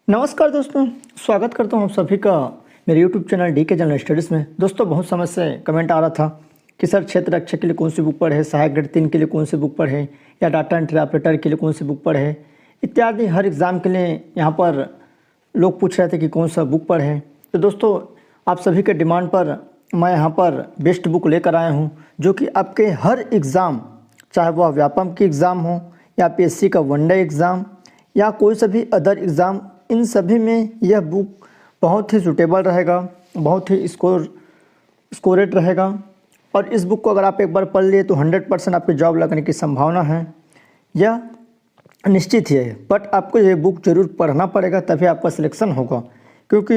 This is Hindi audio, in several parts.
नमस्कार दोस्तों, स्वागत करता हूँ आप सभी का मेरे YouTube channel DK general studies में। दोस्तों, बहुत समय से कमेंट आ रहा था कि सर क्षेत्र रक्षक के लिए कौन सी बुक पढ़े, सहायक ग्रेड 3 के लिए कौन सी बुक पढ़े या डाटा एंट्री ऑपरेटर के लिए कौन सी बुक पढ़े इत्यादि। हर एग्ज़ाम के लिए यहाँ पर लोग पूछ रहे थे कि कौन सा बुक पढ़े। तो दोस्तों, आप सभी के डिमांड पर मैं यहाँ पर बेस्ट बुक लेकर आया हूँ, जो कि आपके हर एग्ज़ाम, चाहे वह व्यापम की एग्ज़ाम हो या पीएससी का वनडे एग्ज़ाम या कोई सा भी अदर एग्ज़ाम, इन सभी में यह बुक बहुत ही सूटेबल रहेगा, बहुत ही स्कोरेट रहेगा। और इस बुक को अगर आप एक बार पढ़ लिए तो 100% आपकी जॉब लगने की संभावना है, यह निश्चित ही है। बट आपको ये बुक ज़रूर पढ़ना पड़ेगा, तभी आपका सिलेक्शन होगा। क्योंकि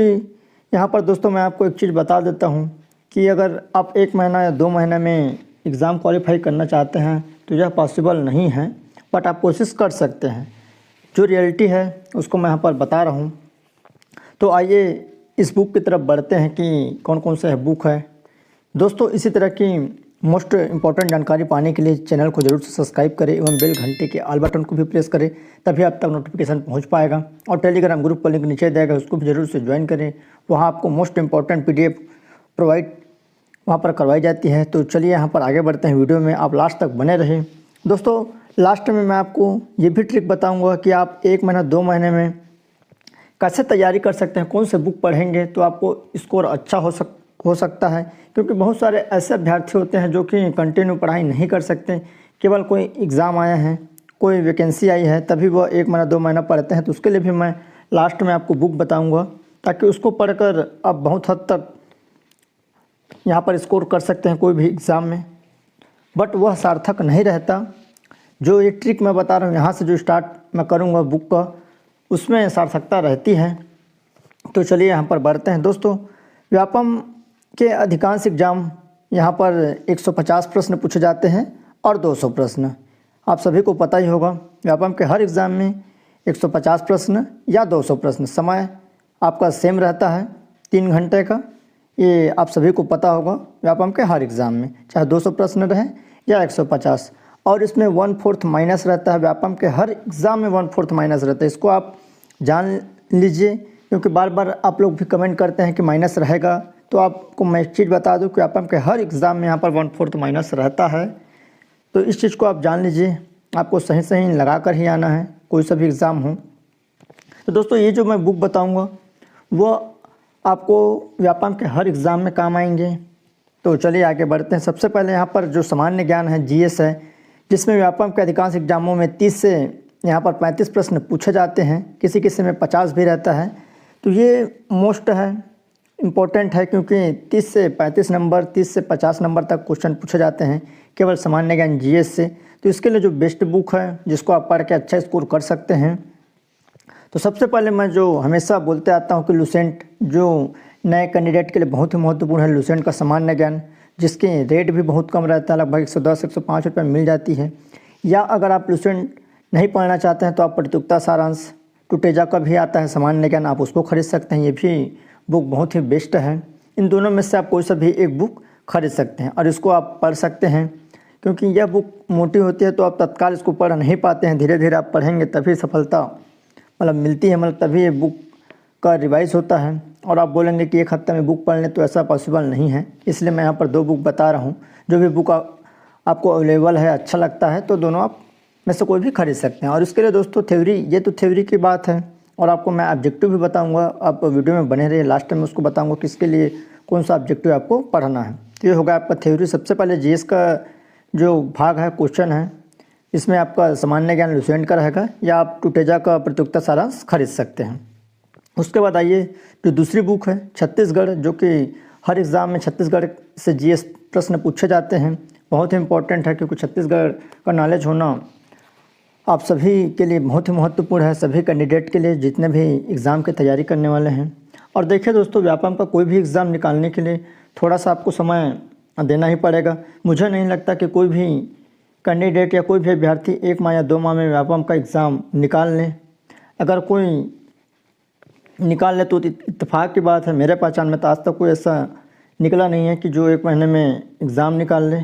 यहाँ पर दोस्तों मैं आपको एक चीज़ बता देता हूँ कि अगर आप 1 महीना या 2 महीने में एग्ज़ाम क्वालिफाई करना चाहते हैं तो यह पॉसिबल नहीं है, बट आप कोशिश कर सकते हैं। जो रियलिटी है उसको मैं यहाँ पर बता रहा हूँ। तो आइए इस बुक की तरफ बढ़ते हैं कि कौन कौन सा बुक है। दोस्तों, इसी तरह की मोस्ट इम्पॉर्टेंट जानकारी पाने के लिए चैनल को जरूर से सब्सक्राइब करें एवं बेल घंटे के ऑल बटन को भी प्रेस करें, तभी आप तक नोटिफिकेशन पहुँच पाएगा। और टेलीग्राम ग्रुप का लिंक नीचे देगा, उसको भी जरूर से ज्वाइन करें। वहाँ आपको मोस्ट इम्पॉर्टेंट PDF प्रोवाइड वहाँ पर करवाई जाती है। तो चलिए यहाँ पर आगे बढ़ते हैं वीडियो में, आप लास्ट तक बने रहें। दोस्तों, लास्ट में मैं आपको ये भी ट्रिक बताऊंगा कि आप 1 महीना 2 महीने में कैसे तैयारी कर सकते हैं, कौन से बुक पढ़ेंगे तो आपको स्कोर अच्छा हो सकता है। क्योंकि बहुत सारे ऐसे अभ्यर्थी होते हैं जो कि कंटिन्यू पढ़ाई नहीं कर सकते, केवल कोई एग्ज़ाम आया है, कोई वैकेंसी आई है, तभी वह 1 महीना 2 महीना पढ़ते हैं। तो उसके लिए भी मैं लास्ट में आपको बुक बताऊँगा, ताकि उसको पढ़कर आप बहुत हद तक यहाँ पर स्कोर कर सकते हैं कोई भी एग्ज़ाम में। बट वह सार्थक नहीं रहता। जो ये ट्रिक मैं बता रहा हूँ, यहाँ से जो स्टार्ट मैं करूँगा बुक का, उसमें सार्थकता रहती है। तो चलिए यहाँ पर बढ़ते हैं। दोस्तों, व्यापम के अधिकांश एग्जाम यहाँ पर 150 प्रश्न पूछे जाते हैं और 200 प्रश्न। आप सभी को पता ही होगा, व्यापम के हर एग्ज़ाम में 150 प्रश्न या 200 प्रश्न। समय आपका सेम रहता है 3 घंटे का, ये आप सभी को पता होगा। व्यापम के हर एग्ज़ाम में चाहे 200 प्रश्न रहे या 150, और इसमें 1/4 माइनस रहता है। व्यापम के हर एग्ज़ाम में 1/4 माइनस रहता है, इसको आप जान लीजिए। क्योंकि बार बार आप लोग भी कमेंट करते हैं कि माइनस रहेगा, तो आपको मैं एक चीज़ बता दूं कि व्यापम के हर एग्ज़ाम में यहाँ पर 1/4 माइनस रहता है। तो इस चीज़ को आप जान लीजिए, आपको सही सही लगा कर ही आना है, कोई सा भी एग्ज़ाम हो। तो दोस्तों, ये जो मैं बुक बताऊँगा वो आपको व्यापम के हर एग्ज़ाम में काम आएंगे। तो चलिए आगे बढ़ते हैं। सबसे पहले यहाँ पर जो सामान्य ज्ञान है, GS है, जिसमें व्यापम के अधिकांश एग्जामों में 30 से यहाँ पर 35 प्रश्न पूछे जाते हैं, किसी किसी में 50 भी रहता है। तो ये मोस्ट है, इम्पोर्टेंट है, क्योंकि 30 से 35 नंबर, 30 से 50 नंबर तक क्वेश्चन पूछे जाते हैं केवल सामान्य ज्ञान GS से। तो इसके लिए जो बेस्ट बुक है, जिसको आप पढ़ के अच्छा स्कोर कर सकते हैं, तो सबसे पहले मैं जो हमेशा बोलते आता हूँ कि लुसेंट, जो नए कैंडिडेट के लिए बहुत ही महत्वपूर्ण है, लुसेंट का सामान्य ज्ञान, जिसकी रेट भी बहुत कम रहता है, लगभग 110-105 रुपये मिल जाती है। या अगर आप लुसेंट नहीं पढ़ना चाहते हैं तो आप प्रतियोगिता सारांश टुटेजा का भी आता है सामान्य ज्ञान, आप उसको खरीद सकते हैं। ये भी बुक बहुत ही बेस्ट है। इन दोनों में से आप कोई सा भी एक बुक खरीद सकते हैं और इसको आप पढ़ सकते हैं। क्योंकि यह बुक मोटी होती है तो आप तत्काल इसको पढ़ नहीं पाते हैं, धीरे धीरे आप पढ़ेंगे तभी सफलता मतलब मिलती है, मतलब तभी ये बुक का रिवाइज होता है। और आप बोलेंगे कि 1 हफ्ते में बुक पढ़ लें, तो ऐसा पॉसिबल नहीं है। इसलिए मैं यहाँ पर 2 बुक बता रहा हूँ। जो भी बुक आपको अवेलेबल है, अच्छा लगता है, तो दोनों आप में से कोई भी खरीद सकते हैं। और इसके लिए दोस्तों थ्योरी, ये तो थ्योरी की बात है, और आपको मैं ऑब्जेक्टिव भी बताऊँगा। आप वीडियो में बने रहिए, लास्ट में उसको बताऊँगा किसके लिए कौन सा ऑब्जेक्टिव आपको पढ़ना है। तो ये होगा आपका थ्योरी। सबसे पहले GS का जो भाग है, क्वेश्चन है, इसमें आपका सामान्य ज्ञान लुसेंट का रहेगा, या आप टुटेजा का प्रतियोगिता सारांश खरीद सकते हैं। उसके बाद आइए जो दूसरी बुक है, छत्तीसगढ़, जो कि हर एग्ज़ाम में छत्तीसगढ़ से GS प्रश्न पूछे जाते हैं। बहुत ही इंपॉर्टेंट है, क्योंकि छत्तीसगढ़ का नॉलेज होना आप सभी के लिए बहुत ही महत्वपूर्ण है, सभी कैंडिडेट के लिए, जितने भी एग्ज़ाम की तैयारी करने वाले हैं। और देखिए दोस्तों, व्यापम का कोई भी एग्ज़ाम निकालने के लिए थोड़ा सा आपको समय देना ही पड़ेगा। मुझे नहीं लगता कि कोई भी कैंडिडेट या कोई भी अभ्यर्थी 1 माह या 2 माह में व्यापम का एग्ज़ाम निकाल लें। अगर कोई निकाल ले तो इत्तेफाक की बात है। मेरे पहचान में तो आज तक कोई ऐसा निकला नहीं है कि जो 1 महीने में एग्ज़ाम निकाल ले।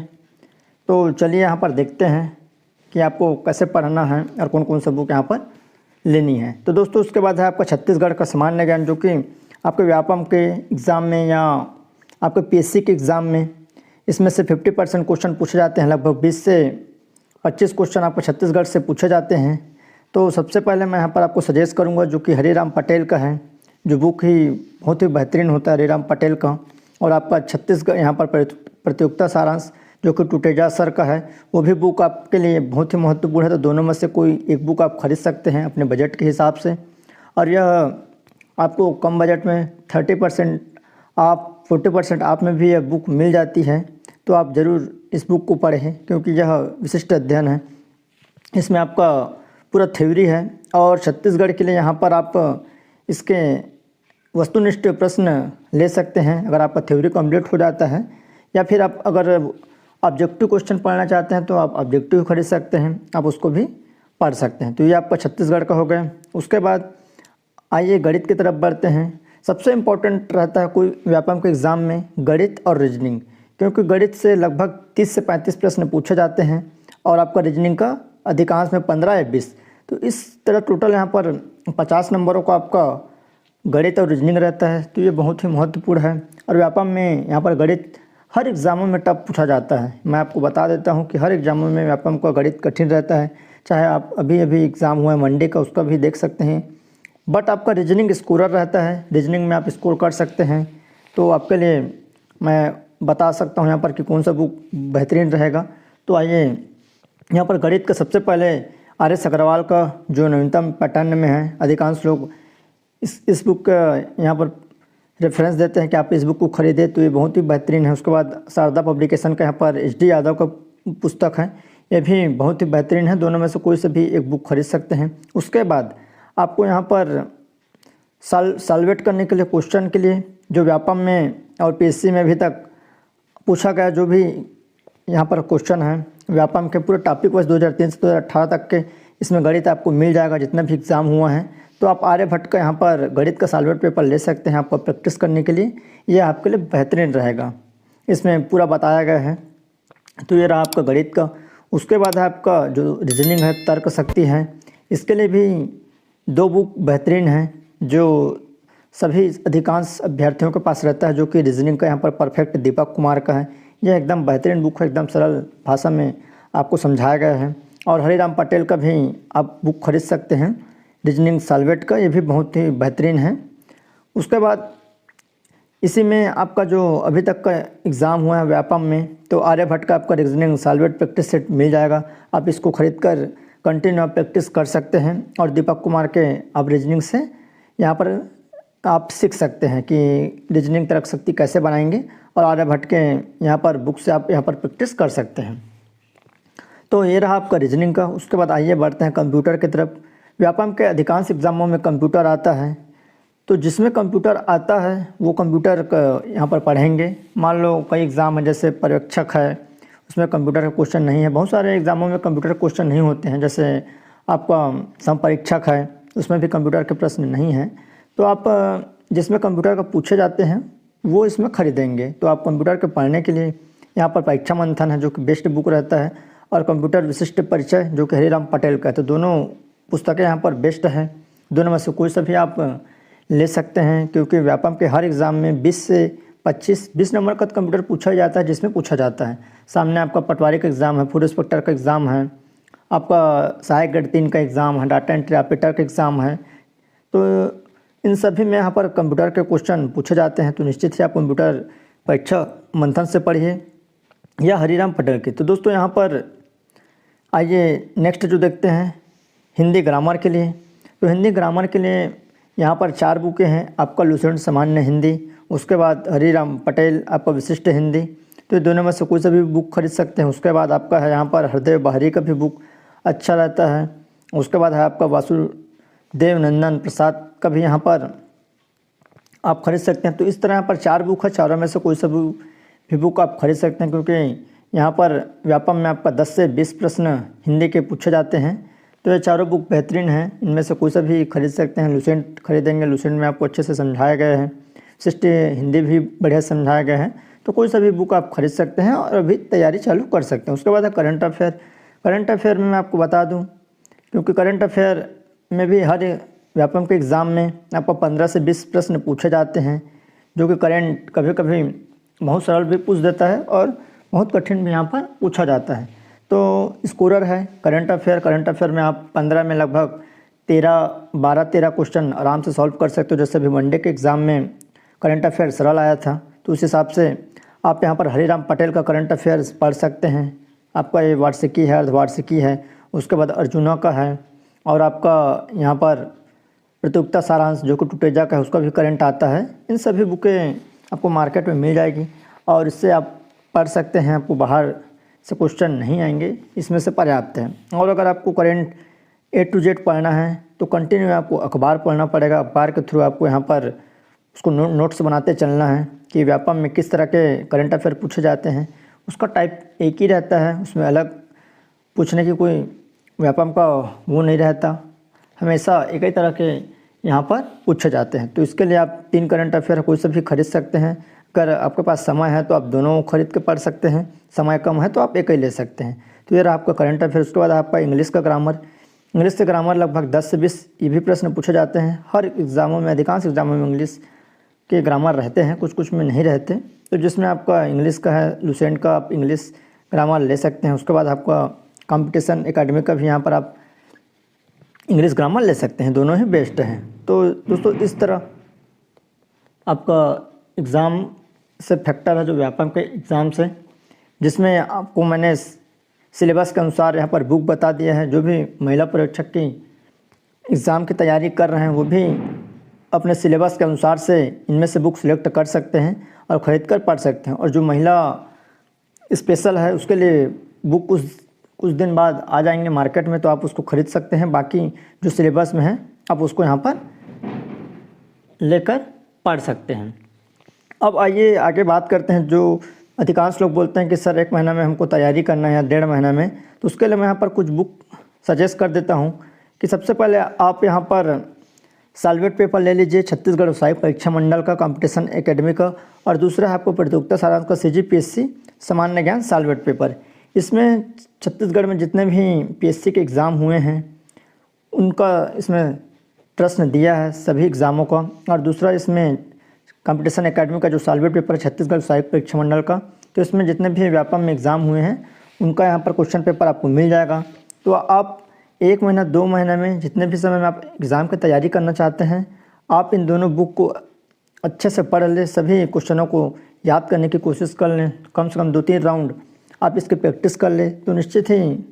तो चलिए यहाँ पर देखते हैं कि आपको कैसे पढ़ना है और कौन कौन सा बुक यहाँ पर लेनी है। तो दोस्तों उसके बाद है आपका छत्तीसगढ़ का सामान्य ज्ञान, जो कि आपके व्यापम के एग्ज़ाम में या आपके पीएससी के एग्ज़ाम में इसमें से 50% क्वेश्चन पूछे जाते हैं। लगभग 20 से 25 क्वेश्चन आपको छत्तीसगढ़ से पूछे जाते हैं। तो सबसे पहले मैं यहाँ पर आपको सजेस्ट करूँगा जो कि हरिराम पटेल का है, जो बुक ही बहुत ही बेहतरीन होता है हरिराम पटेल का। और आपका छत्तीसगढ़ यहाँ पर प्रतियोगिता सारांश जो कि टूटेजा सर का है, वो भी बुक आपके लिए बहुत ही महत्वपूर्ण है। तो दोनों में से कोई एक बुक आप खरीद सकते हैं अपने बजट के हिसाब से। और यह आपको कम बजट में 30% आप 40% आप में भी यह बुक मिल जाती है। तो आप ज़रूर इस बुक को पढ़ें, क्योंकि यह विशिष्ट अध्ययन है। इसमें आपका पूरा थ्योरी है और छत्तीसगढ़ के लिए यहाँ पर आप इसके वस्तुनिष्ठ प्रश्न ले सकते हैं अगर आपका थ्योरी कंप्लीट हो जाता है। या फिर आप अगर ऑब्जेक्टिव क्वेश्चन पढ़ना चाहते हैं तो आप ऑब्जेक्टिव खरीद सकते हैं, आप उसको भी पढ़ सकते हैं। तो ये आपका छत्तीसगढ़ का हो गया। उसके बाद आइए गणित की तरफ बढ़ते हैं। सबसे इम्पोर्टेंट रहता है कोई व्यापम के एग्ज़ाम में गणित और रीजनिंग, क्योंकि गणित से लगभग 30 से 35 प्रश्न पूछे जाते हैं और आपका रीजनिंग का अधिकांश में 15 या 20। तो इस तरह टोटल यहाँ पर 50 नंबरों का आपका गणित और रीजनिंग रहता है। तो ये बहुत ही महत्वपूर्ण है। और व्यापम में यहाँ पर गणित हर एग्ज़ामों में टफ पूछा जाता है। मैं आपको बता देता हूँ कि हर एग्ज़ामों में व्यापम का गणित कठिन रहता है। चाहे आप अभी एग्ज़ाम हुआ है मंडे का, उसका भी देख सकते हैं। बट आपका रीजनिंग स्कोरर रहता है, रीजनिंग में आप स्कोर कर सकते हैं। तो आपके लिए मैं बता सकता हूँ यहाँ पर कि कौन सा बुक बेहतरीन रहेगा। तो आइए यहाँ पर गणित का सबसे पहले RS अग्रवाल का जो नवीनतम पैटर्न में है, अधिकांश लोग इस बुक का यहाँ पर रेफरेंस देते हैं कि आप इस बुक को खरीदें, तो ये बहुत ही बेहतरीन है। उसके बाद शारदा पब्लिकेशन का यहाँ पर HD यादव का पुस्तक है, ये भी बहुत ही बेहतरीन है। दोनों में से कोई से भी एक बुक खरीद सकते हैं। उसके बाद आपको यहाँ पर सॉल्वेट करने के लिए क्वेश्चन के लिए जो व्यापम में और PSC में अभी तक पूछा गया जो भी यहाँ पर क्वेश्चन है व्यापम के पूरे टॉपिक वाइज 2003 से 2018 तक के, इसमें गणित आपको मिल जाएगा जितना भी एग्ज़ाम हुआ है। तो आप आर्यभट्ट का यहाँ पर गणित का सॉल्वेट पेपर ले सकते हैं आपको प्रैक्टिस करने के लिए। ये आपके लिए बेहतरीन रहेगा, इसमें पूरा बताया गया है। तो ये रहा आपका गणित का। उसके बाद है आपका जो रीजनिंग है, तर्क शक्ति है, इसके लिए भी 2 बुक बेहतरीन हैं जो सभी अधिकांश अभ्यर्थियों के पास रहता है, जो कि रीजनिंग का यहाँ पर परफेक्ट दीपक कुमार का है। यह एकदम बेहतरीन बुक है, एकदम सरल भाषा में आपको समझाया गया है। और हरिराम पटेल का भी आप बुक खरीद सकते हैं रीजनिंग सॉल्वेट का, ये भी बहुत ही बेहतरीन है। उसके बाद इसी में आपका जो अभी तक का एग्ज़ाम हुआ है व्यापम में, तो आर्यभट्ट का आपका रीजनिंग सॉल्वेट प्रैक्टिस सेट मिल जाएगा। आप इसको खरीद कर कंटिन्यू प्रैक्टिस कर सकते हैं और दीपक कुमार के आप रीजनिंग से यहाँ पर आप सीख सकते हैं कि रीजनिंग तर्क शक्ति कैसे बनाएंगे, और आर्यभट्ट के यहाँ पर बुक से आप यहाँ पर प्रैक्टिस कर सकते हैं। तो ये रहा आपका रीजनिंग का। उसके बाद आइए बढ़ते हैं कंप्यूटर की तरफ। व्यापम के अधिकांश एग्ज़ामों में कंप्यूटर आता है, तो जिसमें कंप्यूटर आता है वो कंप्यूटर का यहाँ पर पढ़ेंगे। मान लो कई एग्ज़ाम है, जैसे पर्यवेक्षक है, उसमें कंप्यूटर का क्वेश्चन नहीं है। बहुत सारे एग्ज़ामों में कंप्यूटर क्वेश्चन नहीं होते हैं, जैसे आपका संपरीक्षक है, उसमें भी कंप्यूटर के प्रश्न नहीं हैं। तो आप जिसमें कंप्यूटर का पूछे जाते हैं वो इसमें खरीदेंगे। तो आप कंप्यूटर के पढ़ने के लिए यहाँ पर परीक्षा मंथन है जो कि बेस्ट बुक रहता है, और कंप्यूटर विशिष्ट परिचय जो कि हरिराम पटेल का है। तो दोनों पुस्तकें यहाँ पर बेस्ट है, दोनों में से कोई सा भी आप ले सकते हैं, क्योंकि व्यापम के हर एग्ज़ाम में 20 से 20 नंबर का कंप्यूटर पूछा जाता है, जिसमें पूछा जाता है। सामने आपका पटवारी का एग्ज़ाम है, फूड इंस्पेक्टर का एग्ज़ाम है, आपका सहायक ग्रेड 3 का एग्ज़ाम है, डाटा एंट्री ऑपरेटर का एग्ज़ाम है। तो इन सभी में यहाँ पर कंप्यूटर के क्वेश्चन पूछे जाते हैं। तो निश्चित ही आप कंप्यूटर परीक्षा मंथन से पढ़िए या हरिराम पटेल की। तो दोस्तों यहाँ पर आइए नेक्स्ट जो देखते हैं हिंदी ग्रामर के लिए। तो हिंदी ग्रामर के लिए यहाँ पर 4 बुकें हैं। आपका लुसेंट सामान्य हिंदी, उसके बाद हरिराम पटेल आपका विशिष्ट हिंदी। तो ये दोनों में से कोई सा भी बुक खरीद सकते हैं। उसके बाद आपका है यहाँ पर हरदेव बाहरी का भी बुक अच्छा रहता है। उसके बाद है आपका वासुदेव नंदन प्रसाद का भी यहाँ पर आप खरीद सकते हैं। तो इस तरह यहाँ पर 4 बुक है, चारों में से कोई सा भी बुक आप खरीद सकते हैं, क्योंकि यहाँ पर व्यापम में आपका 10 से 20 प्रश्न हिंदी के पूछे जाते हैं। तो ये चारों बुक बेहतरीन हैं, इनमें से कोई सा भी खरीद सकते हैं। लुसेंट खरीदेंगे, लुसेंट में आपको अच्छे से समझाया गया है, सिस्ट हिंदी भी बढ़िया समझाया गया है। तो कोई सा भी बुक आप खरीद सकते हैं और अभी तैयारी चालू कर सकते हैं। उसके बाद है करंट अफेयर। करंट अफेयर में मैं आपको बता दूँ, क्योंकि करंट अफेयर में भी हर व्यापम के एग्ज़ाम में आपको 15 से 20 प्रश्न पूछे जाते हैं, जो कि करंट कभी कभी बहुत सरल भी पूछ देता है और बहुत कठिन भी यहाँ पर पूछा जाता है। तो स्कोरर है करंट अफेयर में आप 15 में लगभग 12-13 क्वेश्चन आराम से सॉल्व कर सकते हो। जैसे अभी वनडे के एग्ज़ाम में करंट अफेयर सरल आया था, तो उस हिसाब से आप यहाँ पर हरिराम पटेल का करंट अफेयर्स पढ़ सकते हैं। आपका ये वार्षिकी है, अर्धवार्षिकी है, उसके बाद अर्जुना का है, और आपका यहाँ पर प्रतियोगिता सारांश जो कि टुटेजा का है उसका भी करंट आता है। इन सभी बुकें आपको मार्केट में मिल जाएगी और इससे आप पढ़ सकते हैं, आपको बाहर से क्वेश्चन नहीं आएंगे, इसमें से पर्याप्त है। और अगर आपको करंट A to Z पढ़ना है तो कंटिन्यू आपको अखबार पढ़ना पड़ेगा। अखबार के थ्रू आपको यहाँ पर उसको नोट्स बनाते चलना है कि व्यापम में किस तरह के करंट अफेयर पूछे जाते हैं। उसका टाइप एक ही रहता है, उसमें अलग पूछने की कोई व्यापम का वो नहीं रहता, हमेशा एक ही तरह के यहाँ पर पूछे जाते हैं। तो इसके लिए आप 3 करंट अफेयर कोई से भी खरीद सकते हैं। अगर आपके पास समय है तो आप दोनों खरीद के पढ़ सकते हैं, समय कम है तो आप एक ही ले सकते हैं। तो ये रहा आपका करंट अफेयर। उसके बाद आपका इंग्लिश का ग्रामर। इंग्लिश से ग्रामर लगभग 10 से 20 ये भी प्रश्न पूछे जाते हैं। हर एग्ज़ामों में, अधिकांश एग्ज़ामों में इंग्लिश के ग्रामर रहते हैं, कुछ कुछ में नहीं रहते। तो जिसमें आपका इंग्लिश का है, लुसेंट का आप इंग्लिश ग्रामर ले सकते हैं। उसके बाद आपका कंपटीशन एकेडमी का भी यहाँ पर आप इंग्लिश ग्रामर ले सकते हैं, दोनों ही बेस्ट हैं। तो दोस्तों इस तरह आपका एग्ज़ाम से फैक्टर है जो व्यापम के एग्ज़ाम से, जिसमें आपको मैंने सिलेबस के अनुसार यहाँ पर बुक बता दिया है। जो भी महिला परीक्षक की एग्ज़ाम की तैयारी कर रहे हैं वो भी अपने सिलेबस के अनुसार से इनमें से बुक सिलेक्ट कर सकते हैं और ख़रीद कर पढ़ सकते हैं। और जो महिला स्पेशल है उसके लिए बुक कुछ दिन बाद आ जाएंगे मार्केट में, तो आप उसको ख़रीद सकते हैं। बाकी जो सिलेबस में है आप उसको यहाँ पर लेकर पढ़ सकते हैं। अब आइए आगे बात करते हैं। जो अधिकांश लोग बोलते हैं कि सर 1 महीना में हमको तैयारी करना है या 1.5 महीना में, तो उसके लिए मैं यहाँ पर कुछ बुक सजेस्ट कर देता हूँ कि सबसे पहले आप यहाँ पर सॉल्वेट पेपर ले लीजिए, छत्तीसगढ़ व्यावसायिक परीक्षा मंडल का, कंपटीशन एकेडमी का, और दूसरा है आपको प्रतियोगिता सारांश का CGPSC सामान्य ज्ञान सॉल्वेट पेपर। इसमें छत्तीसगढ़ में जितने भी PSC के एग्ज़ाम हुए हैं उनका इसमें प्रश्न दिया है सभी एग्ज़ामों का। और दूसरा इसमें कंपटीशन एकेडमी का जो सॉल्वेट पेपर है छत्तीसगढ़ व्यावसायिक परीक्षा मंडल का, तो इसमें जितने भी व्यापम में एग्ज़ाम हुए हैं उनका यहाँ पर क्वेश्चन पेपर आपको मिल जाएगा। तो आप 1 महीना 2 महीने में जितने भी समय में आप एग्ज़ाम की तैयारी करना चाहते हैं, आप इन दोनों बुक को अच्छे से पढ़ लें, सभी क्वेश्चनों को याद करने की कोशिश कर लें, कम से कम 2-3 राउंड आप इसकी प्रैक्टिस कर लें, तो निश्चित ही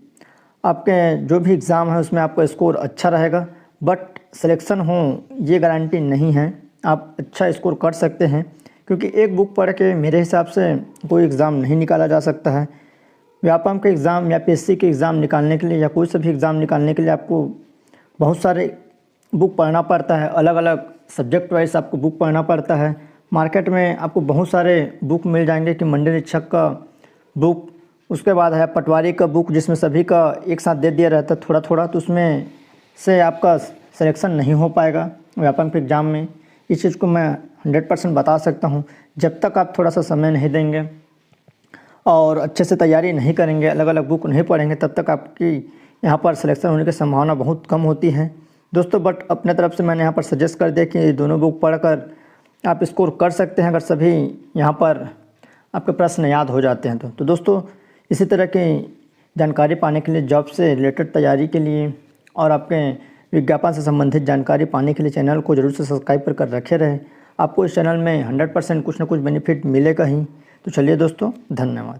आपके जो भी एग्ज़ाम है उसमें आपका स्कोर अच्छा रहेगा। बट सिलेक्शन हो ये गारंटी नहीं है, आप अच्छा स्कोर कर सकते हैं, क्योंकि एक बुक पढ़ के मेरे हिसाब से कोई एग्ज़ाम नहीं निकाला जा सकता है। व्यापम के एग्ज़ाम या PSC के एग्ज़ाम निकालने के लिए या कोई सा भी एग्ज़ाम निकालने के लिए आपको बहुत सारे बुक पढ़ना पड़ता है, अलग अलग सब्जेक्ट वाइज आपको बुक पढ़ना पड़ता है। मार्केट में आपको बहुत सारे बुक मिल जाएंगे कि मंडी निरीक्षक का बुक, उसके बाद है पटवारी का बुक जिसमें सभी का एक साथ दे दिया रहता है थोड़ा थोड़ा, तो उसमें से आपका सिलेक्शन नहीं हो पाएगा व्यापम के एग्ज़ाम में। इस चीज़ को मैं 100% बता सकता हूँ। जब तक आप थोड़ा सा समय नहीं देंगे और अच्छे से तैयारी नहीं करेंगे, अलग अलग बुक नहीं पढ़ेंगे, तब तक आपकी यहाँ पर सिलेक्शन होने की संभावना बहुत कम होती है दोस्तों। बट अपने तरफ से मैंने यहाँ पर सजेस्ट कर दिया कि दोनों बुक पढ़कर आप स्कोर कर सकते हैं, अगर सभी यहाँ पर आपके प्रश्न याद हो जाते हैं तो दोस्तों इसी तरह की जानकारी पाने के लिए, जॉब से रिलेटेड तैयारी के लिए और आपके विज्ञापन से संबंधित जानकारी पाने के लिए चैनल को जरूर से सब्सक्राइब कर रखे रहें। आपको इस चैनल में 100% कुछ ना कुछ बेनिफिट मिलेगा ही। तो चलिए दोस्तों, धन्यवाद।